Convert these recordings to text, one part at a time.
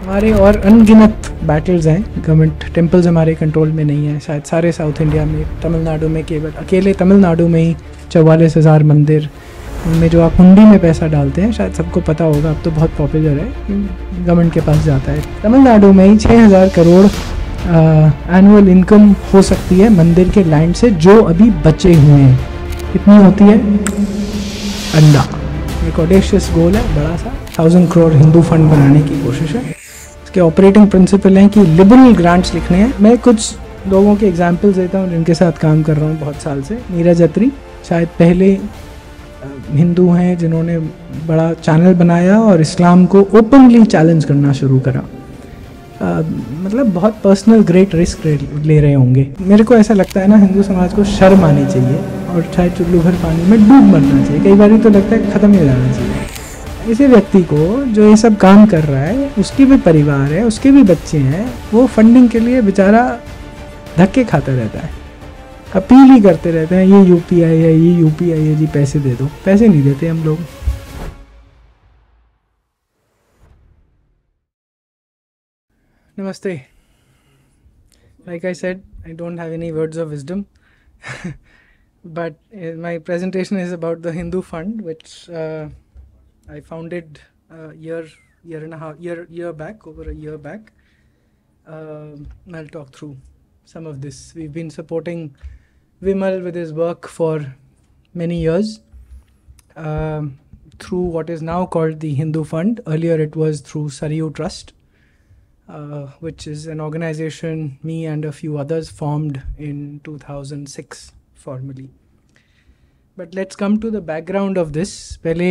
हमारे और अनगिनत बैटल्स हैं। गवर्नमेंट टेम्पल्स हमारे कंट्रोल में नहीं है, शायद सारे साउथ इंडिया में। तमिलनाडु में केवल अकेले तमिलनाडु में ही 44,000 मंदिर, उनमें जो आप हुंडी में पैसा डालते हैं, शायद सबको पता होगा, अब तो बहुत पॉपुलर है, गवर्नमेंट के पास जाता है। तमिलनाडु में ही 6,000 करोड़ एनुअल इनकम हो सकती है मंदिर के लैंड से, जो अभी बचे हुए हैं। कितनी होती है? अंडा। एक ऑडेशियस गोल है बड़ा सा, 1000 करोड़ हिंदू फंड बनाने की कोशिश है। इसके ऑपरेटिंग प्रिंसिपल हैं कि लिबरल ग्रांट्स लिखने हैं। मैं कुछ लोगों के एग्जांपल्स देता हूँ जिनके साथ काम कर रहा हूँ बहुत साल से। नीरज अत्री शायद पहले हिंदू हैं जिन्होंने बड़ा चैनल बनाया और इस्लाम को ओपनली चैलेंज करना शुरू करा। मतलब बहुत पर्सनल ग्रेट रिस्क ले रहे होंगे। मेरे को ऐसा लगता है ना, हिंदू समाज को शर्म आनी चाहिए और शायद चुल्लू भर पानी में डूब मरना चाहिए। कई बार तो लगता है ख़त्म ही हो जाना चाहिए। इसी व्यक्ति को जो ये सब काम कर रहा है, उसकी भी परिवार है, उसके भी बच्चे हैं, वो फंडिंग के लिए बेचारा धक्के खाता रहता है, अपील ही करते रहते हैं, ये यूपीआई है, ये यूपीआई है जी, पैसे दे दो। पैसे नहीं देते हम लोग। Namaste. Like I said, I don't have any words of wisdom, but my presentation is about the Hindu Fund, which I founded year back, over a year back. I'll talk through some of this. We've been supporting Vimal with his work for many years through what is now called the Hindu Fund. Earlier it was through Saryu Trust, which is an organization me and a few others formed in 2006 formally. But let's come to the background of this. पहले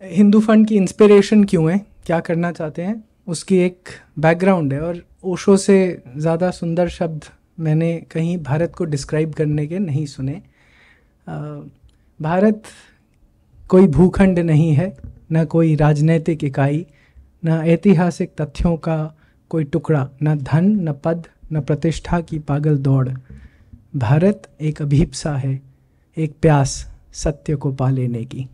Hindu fund की inspiration क्यों है, क्या करना चाहते हैं, उसकी एक बैकग्राउंड है। और ओशो से ज़्यादा सुंदर शब्द मैंने कहीं भारत को डिस्क्राइब करने के नहीं सुने। भारत कोई भूखंड नहीं है, न कोई राजनैतिक इकाई, न ऐतिहासिक तथ्यों का कोई टुकड़ा, न धन, न पद, न प्रतिष्ठा की पागल दौड़। भारत एक अभीप्सा है, एक प्यास सत्य को पा लेने की।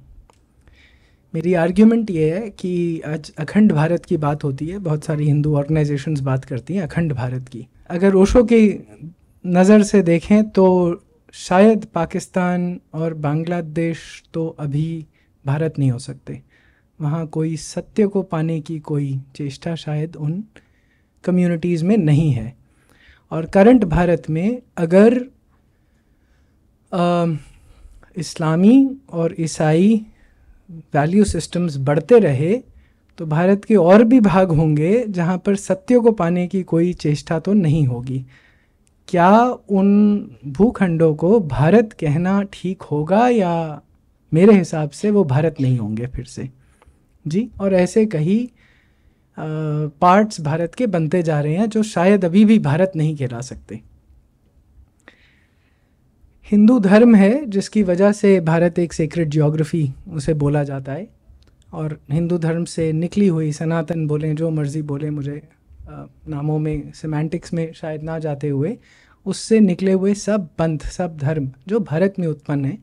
मेरी आर्ग्यूमेंट ये है कि आज अखंड भारत की बात होती है, बहुत सारी हिंदू ऑर्गेनाइजेशंस बात करती हैं अखंड भारत की। अगर ओशो की नज़र से देखें तो शायद पाकिस्तान और बांग्लादेश तो अभी भारत नहीं हो सकते। वहाँ कोई सत्य को पाने की कोई चेष्टा शायद उन कम्युनिटीज़ में नहीं है। और करंट भारत में अगर इस्लामी और ईसाई वैल्यू सिस्टम्स बढ़ते रहे तो भारत के और भी भाग होंगे जहाँ पर सत्य को पाने की कोई चेष्टा तो नहीं होगी। क्या उन भूखंडों को भारत कहना ठीक होगा, या मेरे हिसाब से वो भारत नहीं होंगे फिर से जी। और ऐसे कई पार्ट्स भारत के बनते जा रहे हैं जो शायद अभी भी भारत नहीं कहला सकते। हिंदू धर्म है जिसकी वजह से भारत एक सेक्रेड जियोग्राफी उसे बोला जाता है, और हिंदू धर्म से निकली हुई सनातन बोलें, जो मर्ज़ी बोलें, मुझे नामों में सिमेंटिक्स में शायद ना जाते हुए, उससे निकले हुए सब पंथ, सब धर्म जो भारत में उत्पन्न है,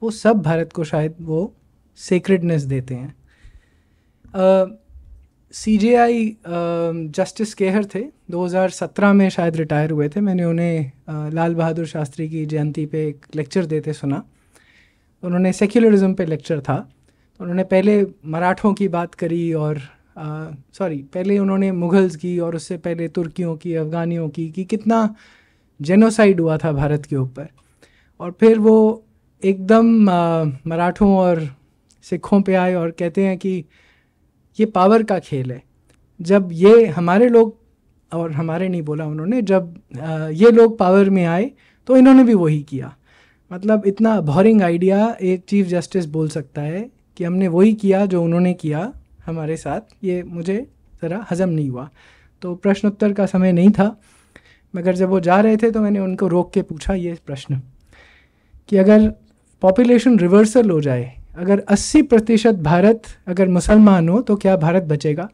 वो सब भारत को शायद वो सेक्रेडनेस देते हैं। CJI जस्टिस केहर थे, 2017 में शायद रिटायर हुए थे। मैंने उन्हें लाल बहादुर शास्त्री की जयंती पे एक लेक्चर देते सुना। उन्होंने सेक्युलरिज्म पे लेक्चर था। उन्होंने पहले मराठों की बात करी और पहले उन्होंने मुग़ल्स की, और उससे पहले तुर्कियों की, अफ़गानियों की, कि कितना जेनोसाइड हुआ था भारत के ऊपर। और फिर वो एकदम मराठों और सिखों पे आए और कहते हैं कि ये पावर का खेल है। जब ये हमारे लोग, और हमारे नहीं बोला उन्होंने, जब ये लोग पावर में आए तो इन्होंने भी वही किया। मतलब इतना बोरिंग आइडिया एक चीफ जस्टिस बोल सकता है कि हमने वही किया जो उन्होंने किया हमारे साथ। ये मुझे ज़रा हज़म नहीं हुआ। तो प्रश्न उत्तर का समय नहीं था, मगर जब वो जा रहे थे तो मैंने उनको रोक के पूछा ये प्रश्न कि अगर पॉपुलेशन रिवर्सल हो जाए, अगर 80% भारत अगर मुसलमान हो तो क्या भारत बचेगा?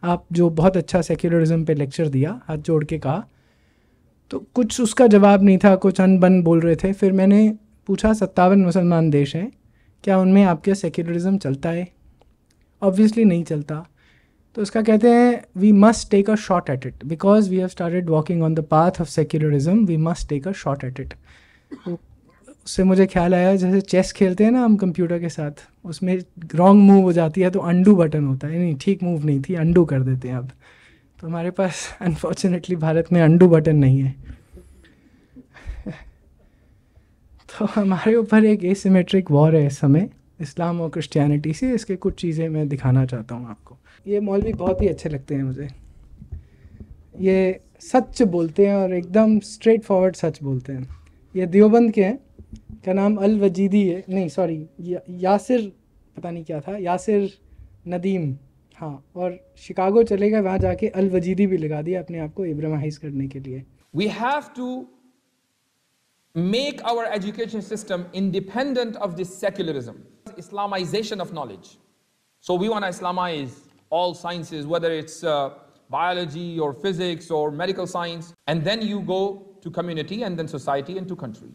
आप जो बहुत अच्छा सेक्युलरिज्म पे लेक्चर दिया, हाथ जोड़ के कहा, तो कुछ उसका जवाब नहीं था, कुछ अनबन बोल रहे थे। फिर मैंने पूछा 57 मुसलमान देश हैं, क्या उनमें आपके सेक्युलरिज्म चलता है? ऑब्वियसली नहीं चलता। तो उसका कहते हैं we must take a shot at it because we have started walking on the path of secularism, we must take a shot at it. तो उससे मुझे ख्याल आया जैसे चेस खेलते हैं ना हम कंप्यूटर के साथ, उसमें रॉन्ग मूव हो जाती है तो अंडू बटन होता है, नहीं ठीक मूव नहीं थी, अंडू कर देते हैं अब। तो हमारे पास अनफॉर्चुनेटली भारत में अंडू बटन नहीं है। तो हमारे ऊपर एक एसिमेट्रिक वॉर है इस समय इस्लाम और क्रिश्चियनिटी से। इसके कुछ चीज़ें मैं दिखाना चाहता हूँ आपको। ये मौलवी बहुत ही अच्छे लगते हैं मुझे, ये सच बोलते हैं और एकदम स्ट्रेट फॉरवर्ड सच बोलते हैं। ये देवबंद के हैं, क्या नाम अल वजीदी है, नहीं सॉरी यासिर, पता नहीं क्या था, यासिर नदीम, हाँ। और शिकागो चले गए, वहाँ जाके अल वजीदी भी लगा दिया अपने आप को इब्राहिमाइज करने के लिए। We have to make our education system independent of this secularism, Islamization of knowledge. So we want to Islamize all sciences, whether it's biology or physics or medical science, and then you go to community and then society and to country.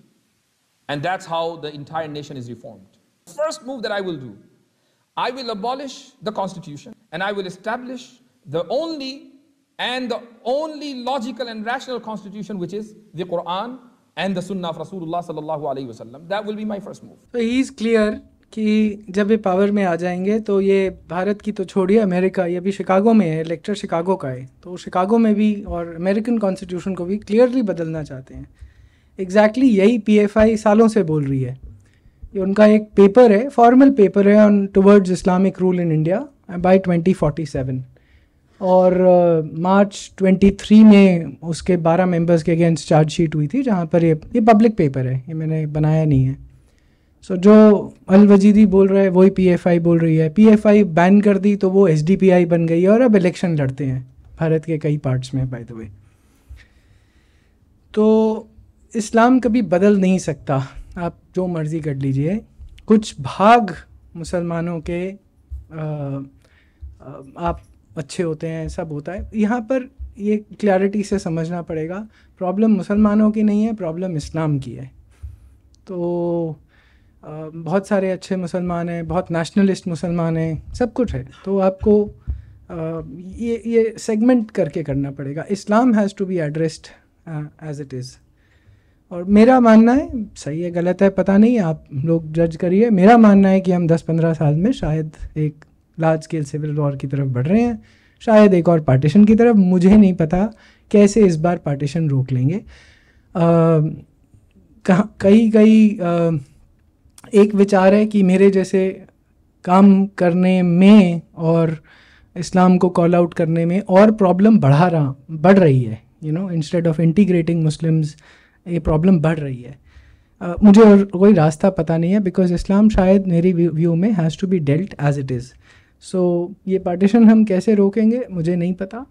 And that's how the entire nation is reformed. First move that I will do, I will abolish the constitution and I will establish the only logical and rational constitution, which is the Quran and the Sunnah of Rasulullah sallallahu alaihi wasallam. That will be my first move. So he is clear कि जब ये power में आ जाएंगे तो ये भारत की तो छोड़िए, अमेरिका, ये भी शिकागो में है, लेक्चर शिकागो का है, तो शिकागो में भी और अमेरिकन कॉन्स्टिट्यूशन को भी क्लियरली बदलना चाहते हैं। एग्जैक्टली यही पीएफआई सालों से बोल रही है। ये उनका एक पेपर है, फॉर्मल पेपर है on towards Islamic rule in India by 2047, और मार्च 23 में उसके 12 मेंबर्स के अगेंस्ट चार्जशीट हुई थी, जहाँ पर ये पब्लिक पेपर है, ये मैंने बनाया नहीं है। सो जो अल वजीदी बोल रहा है वही पीएफआई बोल रही है। पीएफआई बैन कर दी तो वो एसडीपीआई बन गई है और अब इलेक्शन लड़ते हैं भारत के कई पार्ट्स में, बाय द वे। तो इस्लाम कभी बदल नहीं सकता, आप जो मर्ज़ी कर लीजिए। कुछ भाग मुसलमानों के आप अच्छे होते हैं, सब होता है। यहाँ पर ये क्लैरिटी से समझना पड़ेगा, प्रॉब्लम मुसलमानों की नहीं है, प्रॉब्लम इस्लाम की है। तो बहुत सारे अच्छे मुसलमान हैं, बहुत नेशनलिस्ट मुसलमान हैं, सब कुछ है। तो आपको ये सेगमेंट करके करना पड़ेगा। Islam has to be addressed as it is. और मेरा मानना है, सही है गलत है पता नहीं, आप लोग जज करिए, मेरा मानना है कि हम 10-15 साल में शायद एक लार्ज स्केल सिविल वॉर की तरफ बढ़ रहे हैं, शायद एक और पार्टीशन की तरफ। मुझे नहीं पता कैसे इस बार पार्टीशन रोक लेंगे। कई एक विचार है कि मेरे जैसे काम करने में और इस्लाम को कॉल आउट करने में और प्रॉब्लम बढ़ रही है, इंस्टेड ऑफ इंटीग्रेटिंग मुस्लिम्स ये प्रॉब्लम बढ़ रही है। मुझे और कोई रास्ता पता नहीं है, बिकॉज इस्लाम शायद मेरी व्यू में has to be dealt as it is. So ये पार्टीशन हम कैसे रोकेंगे मुझे नहीं पता।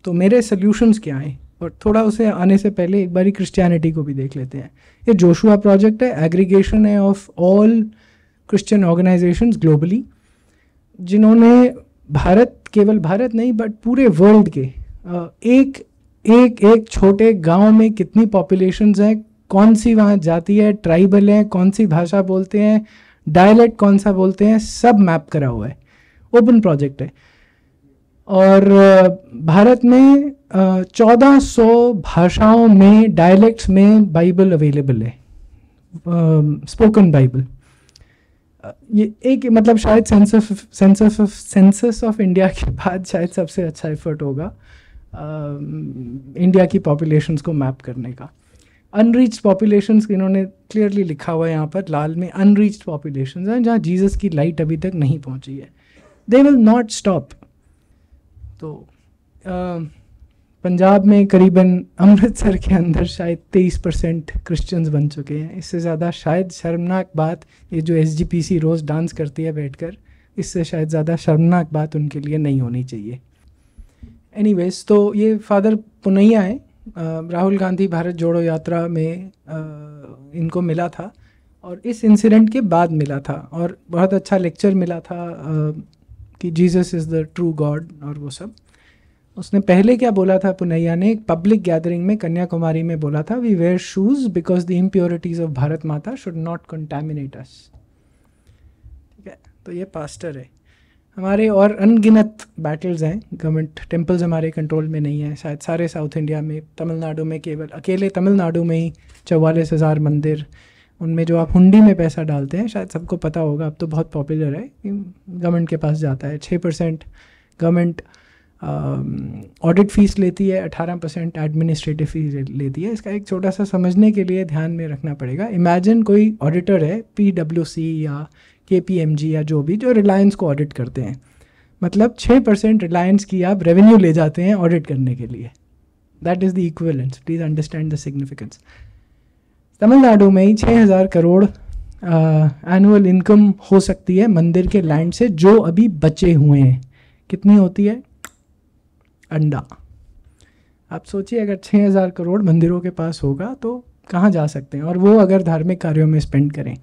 तो मेरे सल्यूशंस क्या हैं, और थोड़ा उसे आने से पहले एक बारी क्रिश्चियनिटी को भी देख लेते हैं। ये जोशुआ प्रोजेक्ट है, एग्रीगेशन है of all Christian organisations globally, जिन्होंने केवल भारत नहीं बट पूरे वर्ल्ड के एक छोटे गांव में कितनी पॉपुलेशंस हैं, कौन सी वहाँ जाति है, ट्राइबल है, कौन सी भाषा बोलते हैं, डायलेक्ट कौन सा बोलते हैं, सब मैप करा हुआ है। ओपन प्रोजेक्ट है। और भारत में 1400 भाषाओं में, डायलेक्ट्स में बाइबल अवेलेबल है, स्पोकन बाइबल। ये एक मतलब शायद सेंसस ऑफ इंडिया के बाद शायद सबसे अच्छा एफर्ट होगा इंडिया की पॉपुलेशंस को मैप करने का। अनरीच्ड पॉपुलेशंस इन्होंने क्लियरली लिखा हुआ है यहाँ पर लाल में, अनरीच्ड पॉपुलेशंस हैं जहाँ जीसस की लाइट अभी तक नहीं पहुँची है। They will not stop. तो पंजाब में करीबन अमृतसर के अंदर शायद 23% क्रिश्चियंस बन चुके हैं। इससे ज़्यादा शायद शर्मनाक बात, ये जो SGPC रोज़ डांस करती है बैठकर, इससे शायद ज़्यादा शर्मनाक बात उनके लिए नहीं होनी चाहिए। एनीवेज, तो ये फादर पुनैया है, राहुल गांधी भारत जोड़ो यात्रा में इनको मिला था और इस इंसिडेंट के बाद मिला था, और बहुत अच्छा लेक्चर मिला था कि Jesus is the true God और वो सब। उसने पहले क्या बोला था पुनैया ने, एक पब्लिक गैदरिंग में कन्याकुमारी में बोला था, we wear shoes because the impurities of Bharat Mata should not contaminate अस। ठीक है, तो ये पास्टर है। हमारे और अनगिनत बैटल्स हैं, गवर्नमेंट टेम्पल्स हमारे कंट्रोल में नहीं है, शायद सारे साउथ इंडिया में, तमिलनाडु में केवल अकेले तमिलनाडु में ही 44,000 मंदिर, उनमें जो आप हुंडी में पैसा डालते हैं, शायद सबको पता होगा, अब तो बहुत पॉपुलर है, गवर्नमेंट के पास जाता है। 6% गवर्नमेंट ऑडिट फीस लेती है, 18% एडमिनिस्ट्रेटिव फीस लेती है। इसका एक छोटा सा समझने के लिए ध्यान में रखना पड़ेगा। इमेजिन कोई ऑडिटर है, PwC या KPMG या जो भी, जो रिलायंस को ऑडिट करते हैं, मतलब 6% रिलायंस की आप रेवेन्यू ले जाते हैं ऑडिट करने के लिए। That is the equivalence, please understand the significance. Tamil Nadu में ही 6,000 करोड़ एनुअल इनकम हो सकती है मंदिर के लैंड से, जो अभी बचे हुए हैं। कितनी होती है? अंडा। आप सोचिए, अगर 6,000 करोड़ मंदिरों के पास होगा तो कहाँ जा सकते हैं, और वो अगर धार्मिक कार्यों में स्पेंड करें।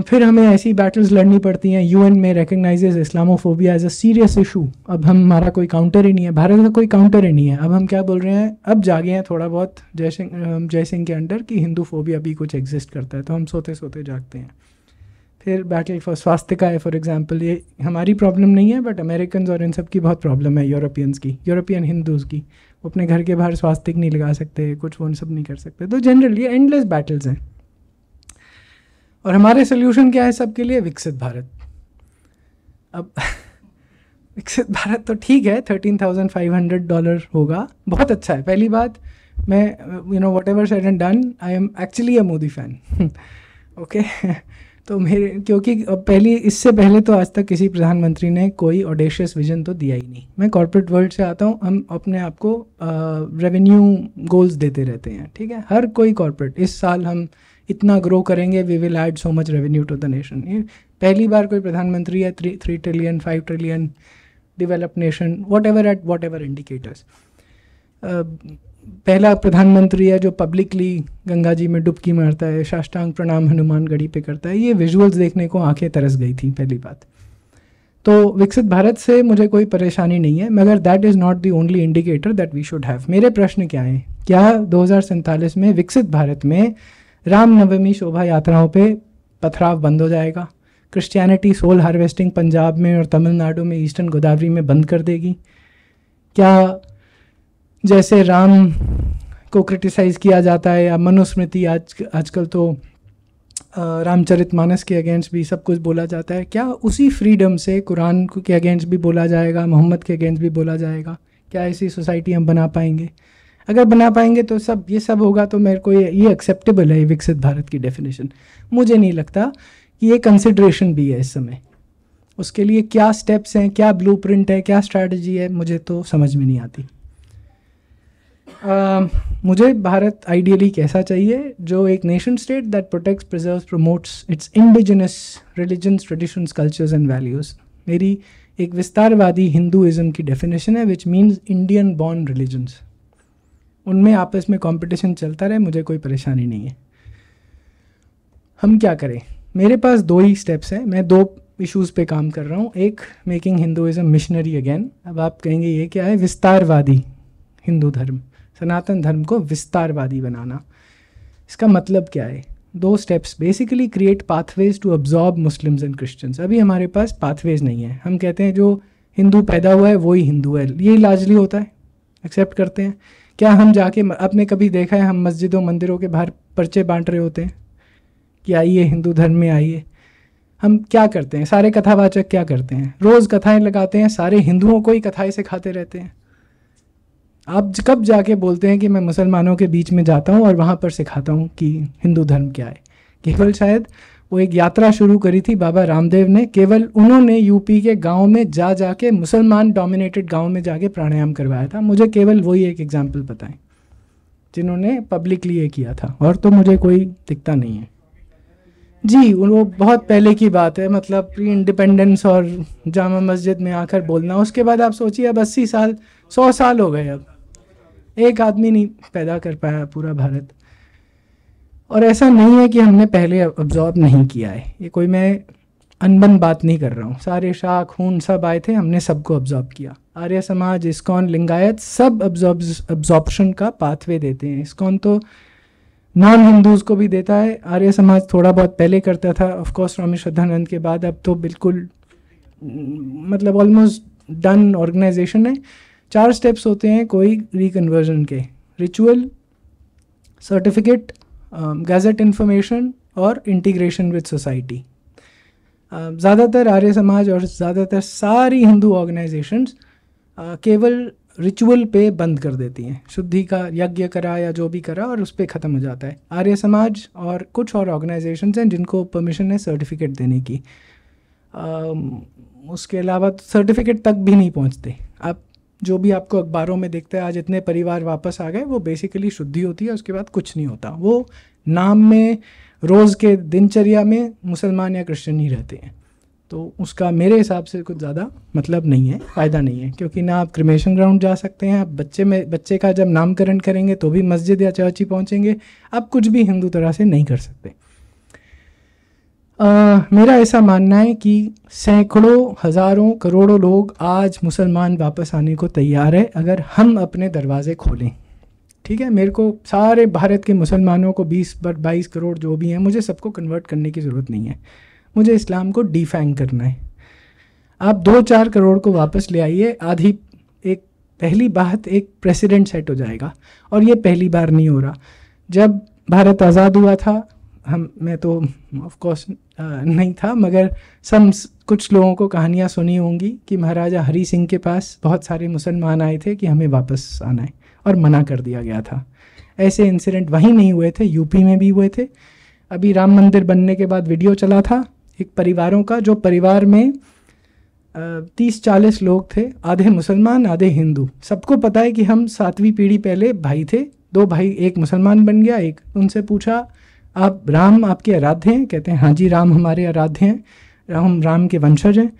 फिर हमें ऐसी बैटल्स लड़नी पड़ती हैं। UN में recognises Islamophobia as a serious issue. अब हमारा कोई काउंटर ही नहीं है, भारत का कोई काउंटर ही नहीं है। अब हम क्या बोल रहे हैं, अब जागे हैं थोड़ा बहुत जय सिंह के अंडर कि हिंदू फोबिया भी कुछ एग्जिस्ट करता है, तो हम सोते सोते जागते हैं। फिर बैटल फॉर स्वास्थ्य है, फॉर एग्जांपल, ये हमारी प्रॉब्लम नहीं है, बट अमेरिकन और इन सब की बहुत प्रॉब्लम है, यूरोपियंस की, यूरोपियन हिंदूज़ की। वो अपने घर के बाहर स्वास्तिक नहीं लगा सकते, कुछ वो सब नहीं कर सकते। तो जनरली एंडलेस बैटल्स हैं। और हमारे सोल्यूशन क्या है सबके लिए? विकसित भारत। अब विकसित भारत तो ठीक है, $13,500 होगा, बहुत अच्छा है। पहली बात, मैं what ever said and done, I am actually a Modi fan. Okay, तो मेरे, क्योंकि इससे पहले तो आज तक किसी प्रधानमंत्री ने कोई ऑडेशियस विजन तो दिया ही नहीं। मैं कॉर्पोरेट वर्ल्ड से आता हूँ, हम अपने आप को रेवेन्यू गोल्स देते रहते हैं, ठीक है। हर कोई कॉर्पोरेट, इस साल हम इतना ग्रो करेंगे, we will add so much revenue to the nation. ये पहली बार कोई प्रधानमंत्री है 3 trillion 5 trillion develop nation, whatever indicators. पहला प्रधानमंत्री है जो पब्लिकली गंगा जी में डुबकी मारता है, साष्टांग प्रणाम हनुमानगढ़ी पे करता है। ये विजुअल्स देखने को आंखें तरस गई थी, पहली बात। तो विकसित भारत से मुझे कोई परेशानी नहीं है, मगर that is not the only indicator that we should have. मेरे प्रश्न क्या हैं? क्या 2047 में विकसित भारत में रामनवमी शोभा यात्राओं पे पथराव बंद हो जाएगा? क्रिश्चियनिटी सोल हार्वेस्टिंग पंजाब में और तमिलनाडु में ईस्टर्न गोदावरी में बंद कर देगी? क्या जैसे राम को क्रिटिसाइज़ किया जाता है, या मनुस्मृति, आजकल तो रामचरितमानस के अगेंस्ट भी सब कुछ बोला जाता है, क्या उसी फ्रीडम से कुरान के अगेंस्ट भी बोला जाएगा, मोहम्मद के अगेंस्ट भी बोला जाएगा? क्या ऐसी सोसाइटी हम बना पाएंगे? अगर बना पाएंगे तो ये सब होगा, तो मेरे को ये एक्सेप्टेबल है, विकसित भारत की डेफिनेशन। मुझे नहीं लगता कि ये कंसिडरेशन भी है इस समय। उसके लिए क्या स्टेप्स हैं, क्या ब्लूप्रिंट है, क्या स्ट्रैटेजी है, मुझे तो समझ में नहीं आती। मुझे भारत आइडियली कैसा चाहिए? जो एक nation state that protects, preserves, promotes it's indigenous religions, traditions, cultures and values. मेरी एक विस्तारवादी हिंदुइज्म की डेफिनेशन है, which means Indian born religions. उनमें आपस में कंपटीशन चलता रहे, मुझे कोई परेशानी नहीं है। हम क्या करें? मेरे पास 2 ही स्टेप्स हैं, मैं 2 इश्यूज़ पे काम कर रहा हूँ। एक, मेकिंग हिंदुइज्म मिशनरी अगेन। अब आप कहेंगे ये क्या है? विस्तारवादी हिंदू धर्म, सनातन धर्म को विस्तारवादी बनाना। इसका मतलब क्या है? 2 steps, basically create pathways to absorb Muslims and Christians. अभी हमारे पास पाथवेज नहीं है। हम कहते हैं जो हिंदू पैदा हुआ है वही हिंदू है, ये लार्जली होता है, एक्सेप्ट करते हैं। क्या हम जाके, आपने कभी देखा है हम मस्जिदों मंदिरों के बाहर पर्चे बांट रहे होते हैं कि आइए हिंदू धर्म में आइए? हम क्या करते हैं? सारे कथावाचक क्या करते हैं? रोज़ कथाएं लगाते हैं, सारे हिंदुओं को ही कथाएं सिखाते रहते हैं। आप कब जाके बोलते हैं कि मैं मुसलमानों के बीच में जाता हूँ और वहाँ पर सिखाता हूँ कि हिंदू धर्म क्या है? केवल शायद वो एक यात्रा शुरू करी थी बाबा रामदेव ने, केवल उन्होंने यूपी के गांव में जाके मुसलमान डोमिनेटेड गांव में जाके प्राणायाम करवाया था। मुझे केवल वही एक एग्जाम्पल बताएं जिन्होंने पब्लिकली ये किया था, और तो मुझे कोई दिखता नहीं है। जी, वो बहुत पहले की बात है, मतलब प्री इंडिपेंडेंस और जामा मस्जिद में आकर बोलना। उसके बाद आप सोचिए, अब 80 साल 100 साल हो गए, अब एक आदमी नहीं पैदा कर पाया पूरा भारत। और ऐसा नहीं है कि हमने पहले अब्जॉर्ब नहीं किया है, ये कोई मैं अनबन बात नहीं कर रहा हूँ। सारे शाह खून सब आए थे, हमने सबको अब्जॉर्ब किया। आर्य समाज, इस्कॉन, लिंगायत सब अब्जॉर्प्शन का पाथवे देते हैं। इस्कॉन तो नॉन हिंदूज़ को भी देता है, आर्य समाज थोड़ा बहुत पहले करता था, ऑफकोर्स स्वामी श्रद्धानंद के बाद। अब तो बिल्कुल मतलब ऑलमोस्ट डन ऑर्गेनाइजेशन है। 4 स्टेप्स होते हैं कोई रिकन्वर्जन के, रिचुअल, सर्टिफिकेट, गैजेट इन्फॉर्मेशन और इंटीग्रेशन विद सोसाइटी। ज़्यादातर आर्य समाज और ज़्यादातर सारी हिंदू ऑर्गेनाइजेशंस केवल रिचुअल पे बंद कर देती हैं, शुद्धि का यज्ञ करा या जो भी करा और उस पर ख़त्म हो जाता है। आर्य समाज और कुछ और ऑर्गेनाइजेशंस हैं जिनको परमिशन है सर्टिफिकेट देने की, उसके अलावा सर्टिफिकेट तक भी नहीं पहुंचते। आप जो भी आपको अखबारों में दिखता है आज इतने परिवार वापस आ गए, वो बेसिकली शुद्धि होती है, उसके बाद कुछ नहीं होता। वो नाम में रोज़ के दिनचर्या में मुसलमान या क्रिश्चियन ही रहते हैं, तो उसका मेरे हिसाब से कुछ ज़्यादा मतलब नहीं है, फ़ायदा नहीं है, क्योंकि ना आप क्रिमेशन ग्राउंड जा सकते हैं, आप बच्चे का जब नामकरण करेंगे तो भी मस्जिद या चर्च ही पहुँचेंगे, आप कुछ भी हिंदू तरह से नहीं कर सकते। मेरा ऐसा मानना है कि सैकड़ों, हज़ारों, करोड़ों लोग आज मुसलमान वापस आने को तैयार है अगर हम अपने दरवाज़े खोलें। ठीक है, मेरे को सारे भारत के मुसलमानों को 20-22 करोड़ जो भी हैं, मुझे सबको कन्वर्ट करने की ज़रूरत नहीं है, मुझे इस्लाम को डिफैंग करना है। आप 2-4 करोड़ को वापस ले आइए, आधी एक पहली बात, एक प्रेसिडेंट सेट हो जाएगा, और ये पहली बार नहीं हो रहा। जब भारत आज़ाद हुआ था, मैं तो ऑफ कोर्स नहीं था, मगर कुछ लोगों को कहानियाँ सुनी होंगी कि महाराजा हरी सिंह के पास बहुत सारे मुसलमान आए थे कि हमें वापस आना है, और मना कर दिया गया था। ऐसे इंसिडेंट वहीं नहीं हुए थे, यूपी में भी हुए थे। अभी राम मंदिर बनने के बाद वीडियो चला था एक परिवारों का, जो परिवार में 30-40 लोग थे, आधे मुसलमान आधे हिंदू। सबको पता है कि हम 7वीं पीढ़ी पहले भाई थे, 2 भाई, एक मुसलमान बन गया एक। उनसे पूछा, आप राम आपके आराध्य हैं? कहते हैं हाँ जी, राम हमारे आराध्य हैं, हम राम के वंशज हैं।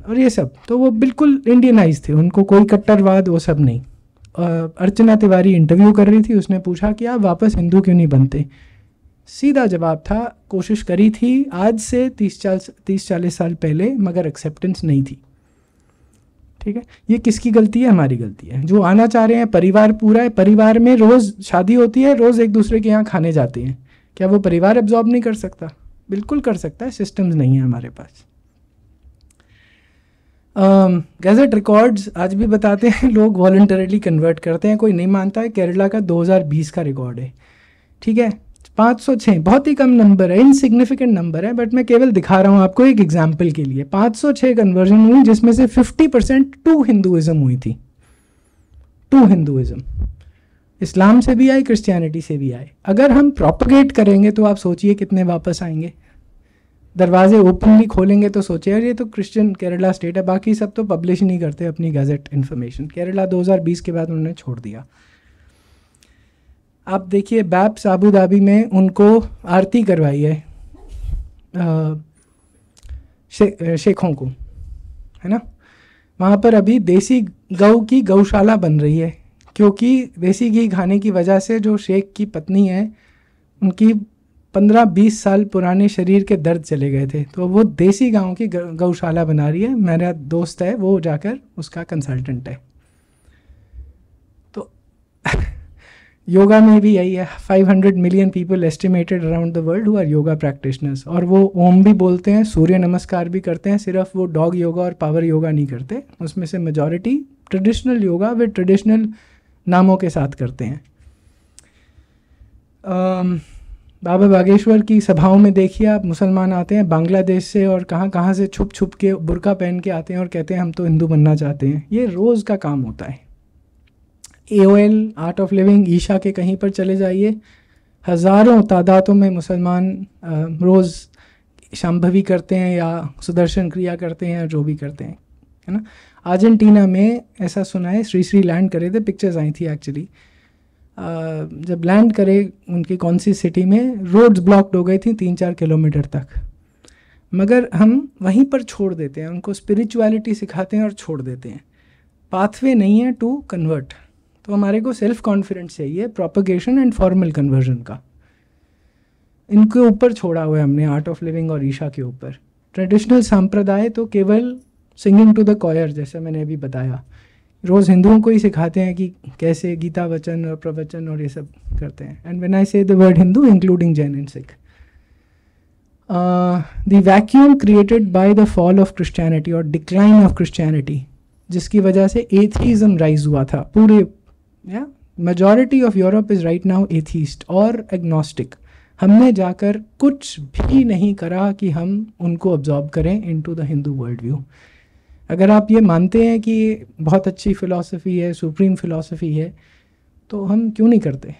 और ये सब तो वो बिल्कुल इंडियनाइज थे, उनको कोई कट्टरवाद वो सब नहीं। अर्चना तिवारी इंटरव्यू कर रही थी, उसने पूछा कि आप वापस हिंदू क्यों नहीं बनते? सीधा जवाब था, कोशिश करी थी आज से 30-40 साल पहले, मगर एक्सेप्टेंस नहीं थी। ठीक है, ये किसकी गलती है? हमारी गलती है। जो आना चाह रहे हैं, परिवार पूरा है, परिवार में रोज़ शादी होती है, रोज़ एक दूसरे के यहाँ खाने जाते हैं, क्या वो परिवार एब्जॉर्ब नहीं कर सकता? बिल्कुल कर सकता है, सिस्टम्स नहीं है हमारे पास। गैजेट रिकॉर्ड्स आज भी बताते हैं, लोग वॉलंटरीली कन्वर्ट करते हैं, कोई नहीं मानता है। केरला का 2020 का रिकॉर्ड है, ठीक है, 506, बहुत ही कम नंबर है, इनसिग्निफिकेंट नंबर है, बट मैं केवल दिखा रहा हूँ आपको एक एग्जाम्पल के लिए। 506 कन्वर्जन हुई, जिसमें से 50% टू हिंदुइज्म हुई थी, टू हिंदुइज्म। इस्लाम से भी आई, क्रिश्चियनिटी से भी आए। अगर हम प्रोपगेट करेंगे तो आप सोचिए कितने वापस आएंगे। दरवाजे ओपनली खोलेंगे तो सोचिए, यार ये तो क्रिश्चियन केरला स्टेट है, बाकी सब तो पब्लिश नहीं करते अपनी गैजेट इन्फॉर्मेशन। केरला 2020 के बाद उन्होंने छोड़ दिया। आप देखिए, बैप्स अबू धाबी में उनको आरती करवाई है शेखों को, है ना। वहाँ पर अभी देसी गौ की गौशाला बन रही है, क्योंकि देसी घी खाने की वजह से जो शेख की पत्नी है, उनकी 15-20 साल पुराने शरीर के दर्द चले गए थे, तो वो देसी गांव की गौशाला बना रही है। मेरा दोस्त है, वो जाकर उसका कंसल्टेंट है। तो योगा में भी यही है, 500 million people estimated around the world who are yoga practitioners, और वो ओम भी बोलते हैं, सूर्य नमस्कार भी करते हैं। सिर्फ वो डॉग योगा और पावर योगा नहीं करते, उसमें से मेजॉरिटी ट्रेडिशनल योगा वे ट्रेडिशनल नामों के साथ करते हैं। बाबा बागेश्वर की सभाओं में देखिए आप, मुसलमान आते हैं बांग्लादेश से और कहाँ से छुप छुप के बुर्का पहन के आते हैं और कहते हैं हम तो हिंदू बनना चाहते हैं। ये रोज़ का काम होता है। AOL, Art of Living, Isha के कहीं पर चले जाइए, हज़ारों तादादों में मुसलमान रोज़ शांभवी करते हैं या सुदर्शन क्रिया करते हैं, जो भी करते हैं, है ना। अर्जेंटीना में ऐसा सुना है, श्री लैंड करे थे, पिक्चर्स आई थी एक्चुअली। जब लैंड करे उनकी कौन सी सिटी में, रोड्स ब्लॉक्ड हो गई थी 3-4 किलोमीटर तक, मगर हम वहीं पर छोड़ देते हैं, उनको स्पिरिचुअलिटी सिखाते हैं और छोड़ देते हैं। पाथवे नहीं है टू कन्वर्ट। तो हमारे को सेल्फ कॉन्फिडेंस चाहिए, प्रोपगेशन एंड फॉर्मल कन्वर्जन का। इनके ऊपर छोड़ा हुआ है हमने, आर्ट ऑफ लिविंग और ईशा के ऊपर। ट्रेडिशनल संप्रदाय तो केवल सिंगिंग टू द कॉयर, जैसे मैंने अभी बताया, रोज़ हिंदुओं को ही सिखाते हैं कि कैसे गीता वचन और प्रवचन और ये सब करते हैं। एंड व्हेन आई से the word Hindu, including Jain and Sikh. The vacuum created by the fall of Christianity और डिक्लाइन ऑफ क्रिश्चियनिटी, जिसकी वजह से एथीज़म राइज हुआ था पूरे, majority of Europe is right now atheist और एग्नोस्टिक। हमने जाकर कुछ भी नहीं करा कि हम उनको अब्जॉर्ब करें into the Hindu world view. अगर आप ये मानते हैं कि बहुत अच्छी फ़िलॉसफी है, सुप्रीम फ़िलॉसफी है, तो हम क्यों नहीं करते?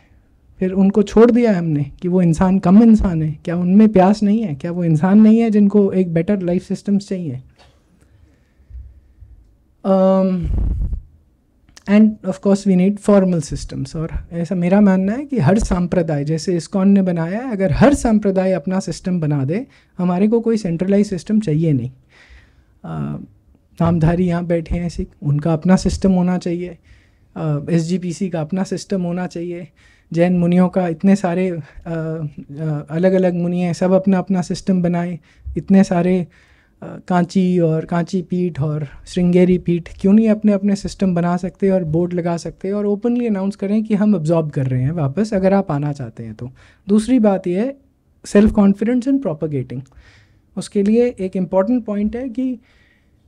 फिर उनको छोड़ दिया हमने कि वो इंसान कम इंसान है। क्या उनमें प्यास नहीं है? क्या वो इंसान नहीं है जिनको एक बेटर लाइफ सिस्टम्स चाहिए? And of course we need formal systems. और ऐसा मेरा मानना है कि हर संप्रदाय, जैसे इस्कॉन ने बनाया है, अगर हर संप्रदाय अपना सिस्टम बना दे, हमारे को कोई सेंट्रलाइज सिस्टम चाहिए नहीं। नामधारी यहाँ बैठे हैं सिख, उनका अपना सिस्टम होना चाहिए। SGPC का अपना सिस्टम होना चाहिए। जैन मुनियों का इतने सारे अलग अलग मुनि हैं, सब अपना अपना सिस्टम बनाएं। इतने सारे कांची और कांची पीठ और श्रृंगेरी पीठ क्यों नहीं अपने अपने सिस्टम बना सकते और बोर्ड लगा सकते और ओपनली अनाउंस करें कि हम अब्जॉर्ब कर रहे हैं वापस, अगर आप आना चाहते हैं तो। दूसरी बात यह है सेल्फ कॉन्फिडेंस इन प्रोपगेटिंग। उसके लिए एक इम्पॉर्टेंट पॉइंट है कि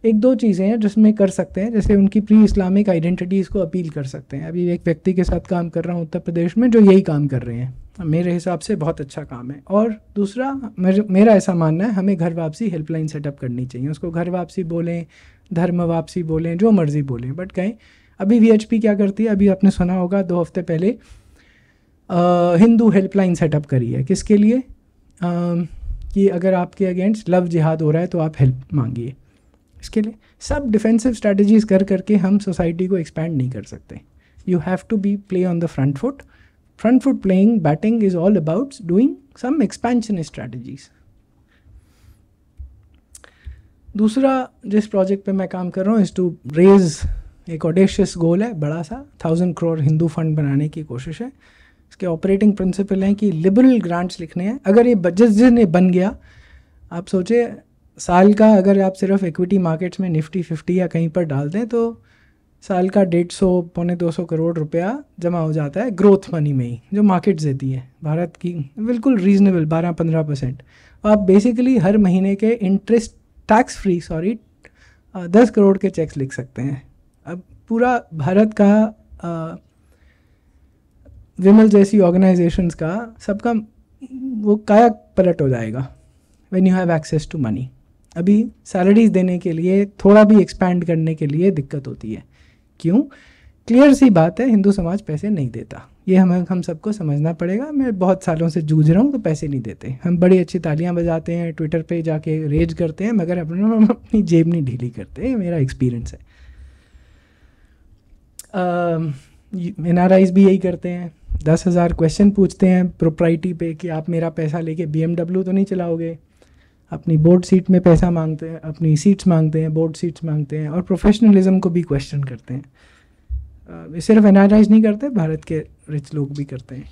एक दो चीज़ें हैं जिसमें कर सकते हैं, जैसे उनकी प्री इस्लामिक आइडेंटिटीज़ को अपील कर सकते हैं। अभी एक व्यक्ति के साथ काम कर रहा हूँ उत्तर प्रदेश में जो यही काम कर रहे हैं, मेरे हिसाब से बहुत अच्छा काम है। और दूसरा मेरा ऐसा मानना है हमें घर वापसी हेल्पलाइन सेटअप करनी चाहिए। उसको घर वापसी बोलें, धर्म वापसी बोलें, जो मर्ज़ी बोलें, बट कहें। अभी VHP क्या करती है, अभी आपने सुना होगा 2 हफ्ते पहले हिंदू हेल्पलाइन सेटअप करी है। किसके लिए? कि अगर आपके अगेंस्ट लव जिहाद हो रहा है तो आप हेल्प मांगिए। इसके लिए सब डिफेंसिव स्ट्रैटेजीज़ कर करके हम सोसाइटी को एक्सपैंड नहीं कर सकते। You have to be play on the front foot. Front foot playing, batting is all about doing some expansion strategies. दूसरा जिस प्रोजेक्ट पे मैं काम कर रहा हूँ इज़ टू रेज, एक ऑडेशियस गोल है बड़ा सा, 1000 करोड़ हिंदू फंड बनाने की कोशिश है। इसके ऑपरेटिंग प्रिंसिपल हैं कि लिबरल ग्रांट्स लिखने हैं। अगर ये बजट जिस बन गया, आप सोचे साल का अगर आप सिर्फ इक्विटी मार्केट्स में निफ्टी 50 या कहीं पर डाल दें तो साल का 150 पौने 200 करोड़ रुपया जमा हो जाता है ग्रोथ मनी में ही, जो मार्केट्स देती है भारत की, बिल्कुल रीजनेबल 12-15%। आप बेसिकली हर महीने के इंटरेस्ट टैक्स फ्री 10 करोड़ के चेक्स लिख सकते हैं। अब पूरा भारत का विमल जैसी ऑर्गेनाइजेशंस का सबका वो काया पलट हो जाएगा when you have access to money. अभी सैलरीज देने के लिए, थोड़ा भी एक्सपैंड करने के लिए दिक्कत होती है। क्यों? क्लियर सी बात है, हिंदू समाज पैसे नहीं देता। ये हम सबको समझना पड़ेगा। मैं बहुत सालों से जूझ रहा हूँ तो पैसे नहीं देते। हम बड़ी अच्छी तालियां बजाते हैं, ट्विटर पे जाके रेज करते हैं, मगर अपनी जेब नहीं ढीली करते। ये मेरा एक्सपीरियंस है। NRIs भी यही करते हैं, 10,000 क्वेश्चन पूछते हैं प्रोप्राइटी पे कि आप मेरा पैसा लेके BMW तो नहीं चलाओगे। अपनी बोर्ड सीट में पैसा मांगते हैं, अपनी सीट्स मांगते हैं, बोर्ड सीट्स मांगते हैं, और प्रोफेशनलिज्म को भी क्वेश्चन करते हैं। सिर्फ NRIs नहीं करते, भारत के रिच लोग भी करते हैं।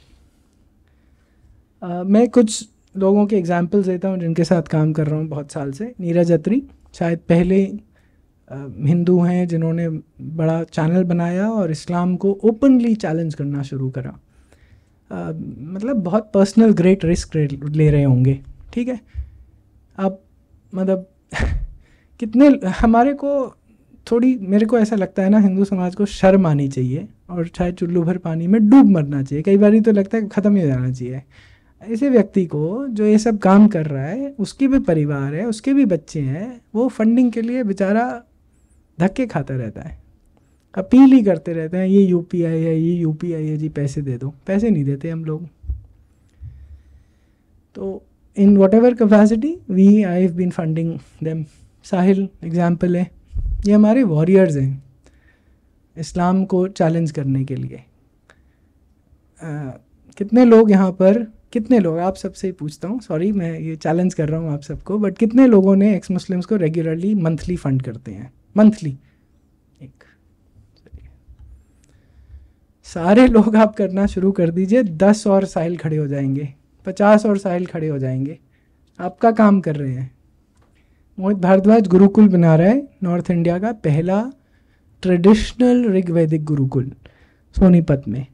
मैं कुछ लोगों के एग्जांपल्स देता हूँ जिनके साथ काम कर रहा हूँ बहुत साल से। नीरज अत्री शायद पहले हिंदू हैं जिन्होंने बड़ा चैनल बनाया और इस्लाम को ओपनली चैलेंज करना शुरू करा। मतलब बहुत पर्सनल ग्रेट रिस्क ले रहे होंगे, ठीक है। अब मतलब कितने हमारे को थोड़ी, मेरे को ऐसा लगता है ना, हिंदू समाज को शर्म आनी चाहिए और शायद चुल्लू भर पानी में डूब मरना चाहिए। कई बार तो लगता है कि ख़त्म ही हो जाना चाहिए। ऐसे व्यक्ति को जो ये सब काम कर रहा है, उसके भी परिवार है, उसके भी बच्चे हैं, वो फंडिंग के लिए बेचारा धक्के खाता रहता है, अपील ही करते रहते हैं, ये UPI है, ये UPI है जी, पैसे दे दो। पैसे नहीं देते हम लोग। तो in whatever capacity I have been funding them. Sahil example है, ये हमारे वॉरियर्स हैं इस्लाम को चैलेंज करने के लिए। कितने लोग यहाँ पर, कितने लोग, आप सबसे ही पूछता हूँ, सॉरी मैं ये चैलेंज कर रहा हूँ आप सबको, बट कितने लोगों ने एक्स मुस्लिम्स को रेगुलरली मंथली फंड करते हैं? मंथली एक, सारे लोग आप करना शुरू कर दीजिए, 10 और साहिल खड़े हो जाएंगे, 50 और साहिल खड़े हो जाएंगे। आपका काम कर रहे हैं। मोहित भारद्वाज गुरुकुल बना रहा है, नॉर्थ इंडिया का पहला ट्रेडिशनल ऋग्वैदिक गुरुकुल सोनीपत में।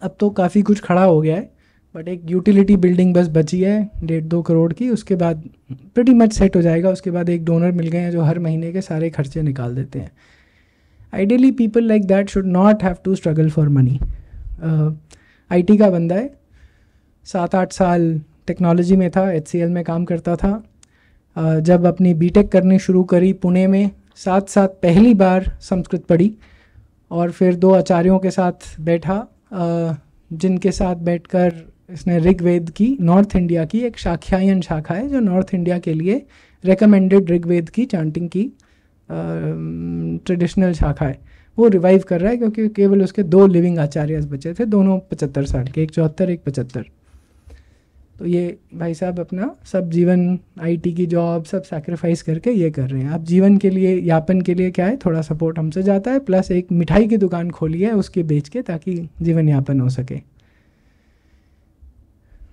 अब तो काफ़ी कुछ खड़ा हो गया है, बट एक यूटिलिटी बिल्डिंग बस बची है 1.5-2 करोड़ की, उसके बाद प्रीटी मच सेट हो जाएगा। उसके बाद एक डोनर मिल गए हैं जो हर महीने के सारे खर्चे निकाल देते हैं। Ideally people like that should not have to struggle for money. IT का बंदा है, 7-8 साल टेक्नोलॉजी में था, HCL में काम करता था। जब अपनी बीटेक करनी शुरू करी पुणे में, साथ पहली बार संस्कृत पढ़ी और फिर 2 आचार्यों के साथ बैठा, जिनके साथ बैठकर इसने ऋग्वेद की, नॉर्थ इंडिया की एक शाख्यायन शाखा है जो नॉर्थ इंडिया के लिए रेकमेंडेड ऋग्वेद की चांटिंग की ट्रेडिशनल शाखा है, वो रिवाइव कर रहा है, क्योंकि केवल उसके 2 लिविंग आचार्यस बचे थे, दोनों 75 साल के, एक 74 एक 75। तो ये भाई साहब अपना सब जीवन IT की जॉब सब सैक्रिफाइस करके ये कर रहे हैं। अब जीवन के लिए, यापन के लिए क्या है, थोड़ा सपोर्ट हमसे जाता है, प्लस एक मिठाई की दुकान खोली है उसके बेच के, ताकि जीवन यापन हो सके।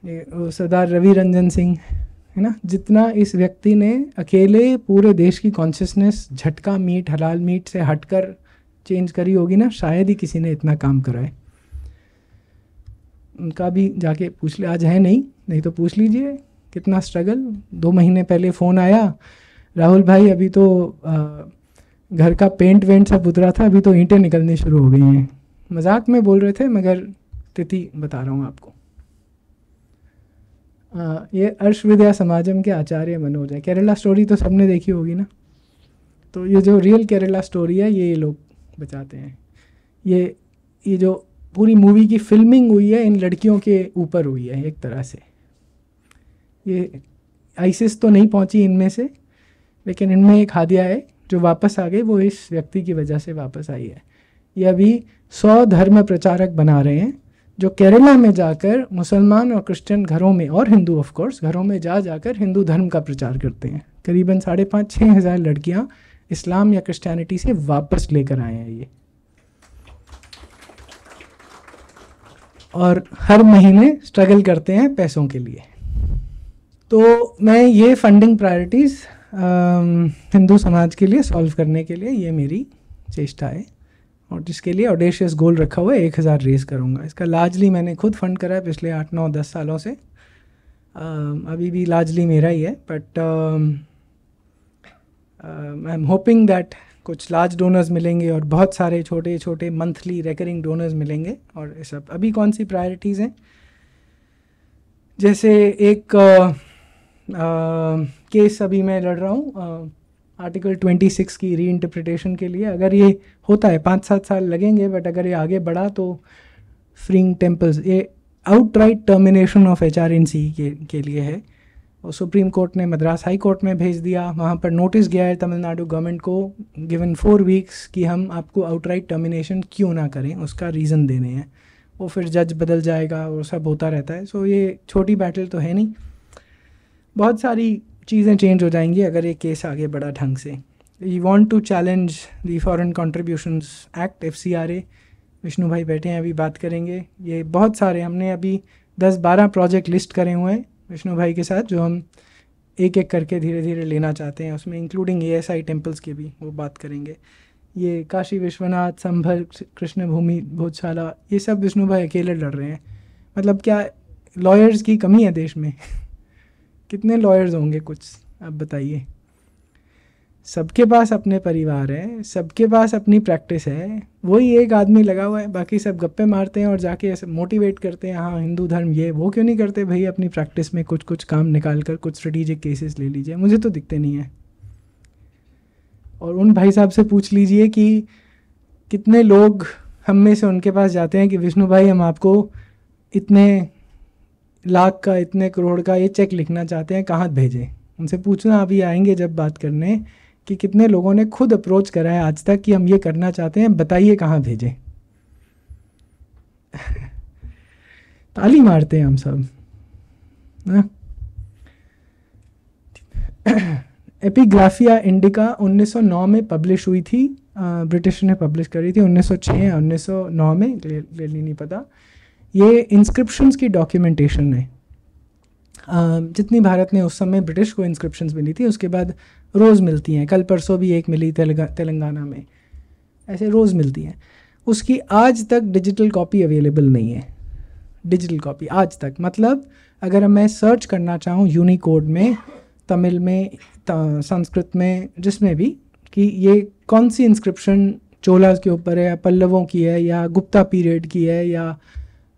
ये सरदार रवि रंजन सिंह है ना, जितना इस व्यक्ति ने अकेले पूरे देश की कॉन्शियसनेस झटका मीट, हलाल मीट से हटकर चेंज करी होगी ना, शायद ही किसी ने इतना काम करा है। उनका भी जाके पूछ ले, आज है नहीं तो पूछ लीजिए कितना स्ट्रगल। 2 महीने पहले फ़ोन आया, राहुल भाई अभी तो घर का पेंट वेंट सब उतरा था, अभी तो ईंटें निकलनी शुरू हो गई हैं। मजाक में बोल रहे थे, मगर तिथि बता रहा हूँ आपको। ये अर्श विद्या समाजम के आचार्य मनोज है। केरला स्टोरी तो सबने देखी होगी ना, तो ये जो रियल केरला स्टोरी है ये लोग बचाते हैं। ये जो पूरी मूवी की फिल्मिंग हुई है इन लड़कियों के ऊपर हुई है एक तरह से। ये आईसिस तो नहीं पहुंची इनमें से, लेकिन इनमें एक हादिया है जो वापस आ गई, वो इस व्यक्ति की वजह से वापस आई है। ये अभी 100 धर्म प्रचारक बना रहे हैं जो केरला में जाकर मुसलमान और क्रिश्चियन घरों में, और हिंदू ऑफ कोर्स घरों में जाकर हिंदू धर्म का प्रचार करते हैं। करीबन 5,500-6 हज़ार लड़कियां इस्लाम या क्रिश्चियनिटी से वापस लेकर आए हैं ये, और हर महीने स्ट्रगल करते हैं पैसों के लिए। तो मैं ये फंडिंग प्रायोरिटीज़ हिंदू समाज के लिए सॉल्व करने के लिए ये मेरी चेष्टा है, और जिसके लिए ऑडेशियस गोल रखा हुआ है 1000 रेज़ करूँगा। इसका लार्जली मैंने खुद फंड करा है पिछले 8-9-10 सालों से, अभी भी लार्जली मेरा ही है, but I am hoping that कुछ लार्ज डोनर्स मिलेंगे और बहुत सारे छोटे छोटे मंथली रिकरिंग डोनर्स मिलेंगे। और ये सब अभी कौन सी प्रायोरिटीज़ हैं, जैसे एक केस अभी मैं लड़ रहा हूँ आर्टिकल 26 की री इंटरप्रिटेशन के लिए। अगर ये होता है 5-7 साल लगेंगे, बट अगर ये आगे बढ़ा तो फ्रीइंग टेम्पल्स, ये आउटराइट टर्मिनेशन ऑफ HRNC के लिए है। और सुप्रीम कोर्ट ने मद्रास हाई कोर्ट में भेज दिया, वहाँ पर नोटिस गया है तमिलनाडु गवर्नमेंट को गिवन 4 वीक्स कि हम आपको आउटराइट टर्मिनेशन क्यों ना करें, उसका रीज़न देने हैं। वो फिर जज बदल जाएगा, वो सब होता रहता है। सो ये छोटी बैटल तो है नहीं, बहुत सारी चीज़ें चेंज हो जाएंगी अगर ये केस आगे बढ़ा ढंग से। We want to challenge the foreign contributions act, FCRA। Vishnu भाई बैठे हैं, अभी बात करेंगे। ये बहुत सारे हमने अभी 10-12 प्रोजेक्ट लिस्ट करे हुए हैं विष्णु भाई के साथ, जो हम एक एक करके धीरे धीरे लेना चाहते हैं, उसमें इंक्लूडिंग ASI टेम्पल्स की भी वो बात करेंगे। ये काशी विश्वनाथ, संभल, कृष्ण भूमि, भोजशाला, ये सब विष्णु भाई अकेले लड़ रहे हैं। मतलब क्या लॉयर्स की कमी है देश में? कितने लॉयर्स होंगे कुछ, आप बताइए। सबके पास अपने परिवार है, सबके पास अपनी प्रैक्टिस है, वही एक आदमी लगा हुआ है, बाकी सब गप्पे मारते हैं और जाके ऐसे मोटिवेट करते हैं, हाँ हिंदू धर्म ये वो। क्यों नहीं करते भाई अपनी प्रैक्टिस में कुछ काम निकाल कर कुछ स्ट्रेटेजिक केसेस ले लीजिए? मुझे तो दिखते नहीं है। और उन भाई साहब से पूछ लीजिए कि कितने लोग हम में से उनके पास जाते हैं कि विष्णु भाई हम आपको इतने लाख का, इतने करोड़ का ये चेक लिखना चाहते हैं, कहाँ भेजें? उनसे पूछना अभी आएंगे जब बात करने कि कितने लोगों ने खुद अप्रोच करा है आज तक कि हम ये करना चाहते हैं, बताइए कहाँ भेजें। ताली मारते हैं हम सब ना। एपिग्राफिया इंडिका 1909 में पब्लिश हुई थी, ब्रिटिश ने पब्लिश करी थी 1906 या 1909 में, क्लियरली नहीं पता। ये इंस्क्रिप्शंस की डॉक्यूमेंटेशन है। जितनी भारत ने उस समय ब्रिटिश को इंस्क्रिप्शंस मिली थी, उसके बाद रोज़ मिलती हैं। कल परसों भी एक मिली तेलंगाना में, ऐसे रोज़ मिलती हैं। उसकी आज तक डिजिटल कॉपी अवेलेबल नहीं है। डिजिटल कॉपी आज तक। मतलब अगर मैं सर्च करना चाहूँ यूनिकोड में, तमिल में, संस्कृत में, जिसमें भी, कि ये कौन सी इंस्क्रिप्शन चोलास के ऊपर है या पल्लवों की है या गुप्ता पीरियड की है या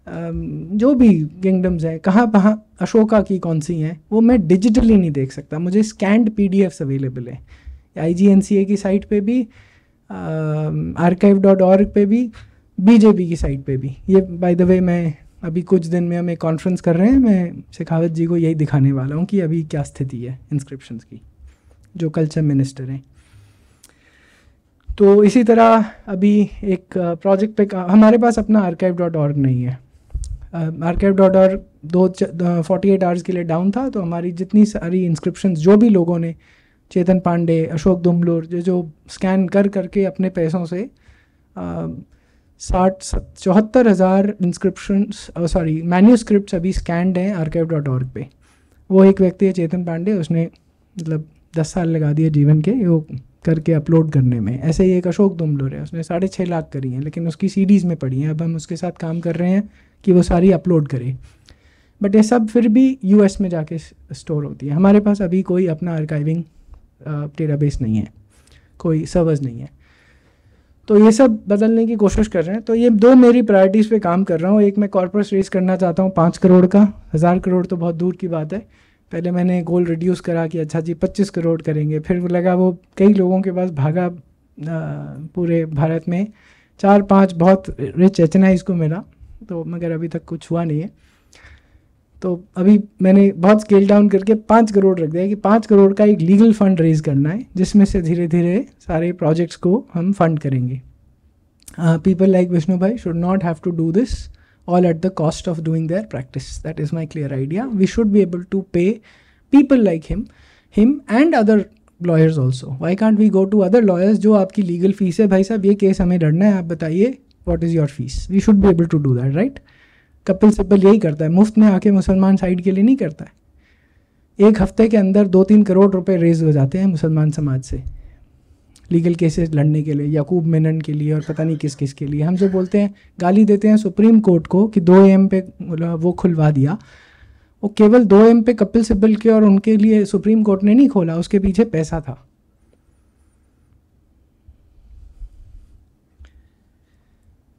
जो भी किंगडम्स हैं, कहाँ अशोका की कौन सी हैं, वो मैं डिजिटली नहीं देख सकता। मुझे स्कैंड PDFs अवेलेबल है IGNCA की साइट पे भी, archive.org पे भी, BJP की साइट पे भी। ये बाय द वे मैं अभी कुछ दिन में हम एक कॉन्फ्रेंस कर रहे हैं, मैं शेखावत जी को यही दिखाने वाला हूँ कि अभी क्या स्थिति है इंस्क्रिप्शंस की, जो कल्चर मिनिस्टर हैं। तो इसी तरह अभी एक प्रोजेक्ट पे हमारे पास अपना archive.org नहीं है। archive.org 48 आवर्स के लिए डाउन था, तो हमारी जितनी सारी इंस्क्रिप्शंस जो भी लोगों ने, चेतन पांडे, अशोक दुमलुर, जो स्कैन कर करके अपने पैसों से 74,000 इंस्क्रिप्शंस मैन्यूस्क्रिप्ट्स अभी स्कैंड हैं archive.org पे। वो एक व्यक्ति है चेतन पांडे, उसने मतलब 10 साल लगा दिए जीवन के वो करके अपलोड करने में। ऐसे ही एक अशोक दुमलुर है, उसने 6.5 लाख करी हैं, लेकिन उसकी सीडीज़ में पड़ी हैं। अब हम उसके साथ काम कर रहे हैं कि वो सारी अपलोड करे, बट ये सब फिर भी US में जाके स्टोर होती है। हमारे पास अभी कोई अपना आर्काइविंग डेटाबेस नहीं है, कोई सर्वर्स नहीं है। तो ये सब बदलने की कोशिश कर रहे हैं। तो ये 2 मेरी प्रायोरिटीज़ पे काम कर रहा हूँ। एक, मैं कॉर्पस रेज करना चाहता हूँ 5 करोड़ का। 1000 करोड़ तो बहुत दूर की बात है। पहले मैंने गोल रिड्यूस करा कि अच्छा जी 25 करोड़ करेंगे, फिर लगा वो कई लोगों के पास भागा पूरे भारत में, 4-5 बहुत रिच HNIs को मिला, तो मगर अभी तक कुछ हुआ नहीं है। तो अभी मैंने बहुत स्केल डाउन करके 5 करोड़ रख दिया कि 5 करोड़ का एक लीगल फंड रेज करना है, जिसमें से धीरे धीरे सारे प्रोजेक्ट्स को हम फंड करेंगे। पीपल लाइक विष्णु भाई should not have to do this all at the cost of doing their practice. That is my clear idea. We should be able to pay people like him and other lawyers also. Why can't we go to other lawyers? जो आपकी legal fees है, भाई साहब ये case हमें लड़ना है, आप बताइए what is your fees? We should be able to do that, right? Kapil Sibal यही करता है, मुफ्त में आके मुसलमान साइड के लिए नहीं करता है। 1 हफ्ते के अंदर 2-3 करोड़ रुपए रेज हो जाते हैं मुसलमान समाज से लीगल केसेस लड़ने के लिए, याकूब मेनन के लिए और पता नहीं किस किस के लिए। हम जो बोलते हैं, गाली देते हैं सुप्रीम कोर्ट को कि 2 AM पे वो खुलवा दिया, वो केवल 2 AM पे कपिल सिब्बल के और उनके लिए सुप्रीम कोर्ट ने नहीं खोला, उसके पीछे पैसा था।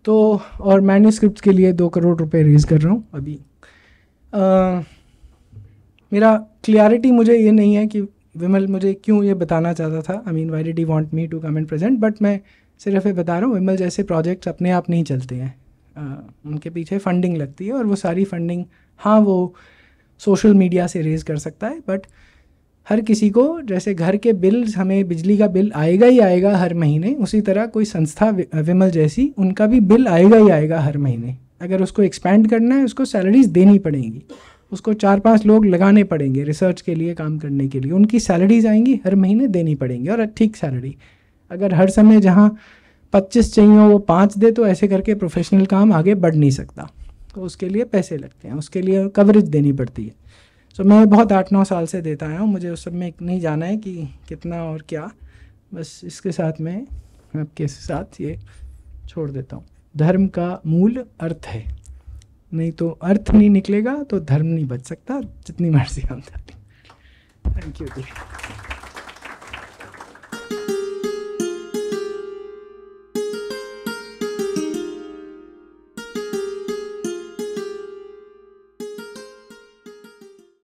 तो और मैन्यूस्क्रिप्ट के लिए 2 करोड़ रुपए रेज कर रहा हूँ अभी। मेरा क्लियरिटी मुझे ये नहीं है कि विमल मुझे क्यों ये बताना चाहता था, I mean why did he want me to come and present, but मैं सिर्फ ये बता रहा हूँ, विमल जैसे प्रोजेक्ट्स अपने आप नहीं चलते हैं, उनके पीछे फंडिंग लगती है, और वो सारी फंडिंग, हाँ वो सोशल मीडिया से रेज कर सकता है, बट हर किसी को, जैसे घर के बिल, हमें बिजली का बिल आएगा ही आएगा हर महीने, उसी तरह कोई संस्था विमल जैसी, उनका भी बिल आएगा ही आएगा हर महीने। अगर उसको एक्सपैंड करना है, उसको सैलरीज देनी पड़ेंगी, उसको 4-5 लोग लगाने पड़ेंगे रिसर्च के लिए, काम करने के लिए, उनकी सैलरीज आएंगी हर महीने, देनी पड़ेंगी, और ठीक सैलरी। अगर हर समय जहाँ 25 चाहिए वो 5 दे, तो ऐसे करके प्रोफेशनल काम आगे बढ़ नहीं सकता। तो उसके लिए पैसे लगते हैं, उसके लिए कवरेज देनी पड़ती है। सो मैं बहुत 8-9 साल से देता आया हूँ, मुझे उस सब में नहीं जाना है कि कितना और क्या, बस इसके साथ मैं आपके साथ ये छोड़ देता हूँ। धर्म का मूल अर्थ है, नहीं तो अर्थ नहीं निकलेगा तो धर्म नहीं बच सकता, जितनी मर्जी हम। Thank you ji.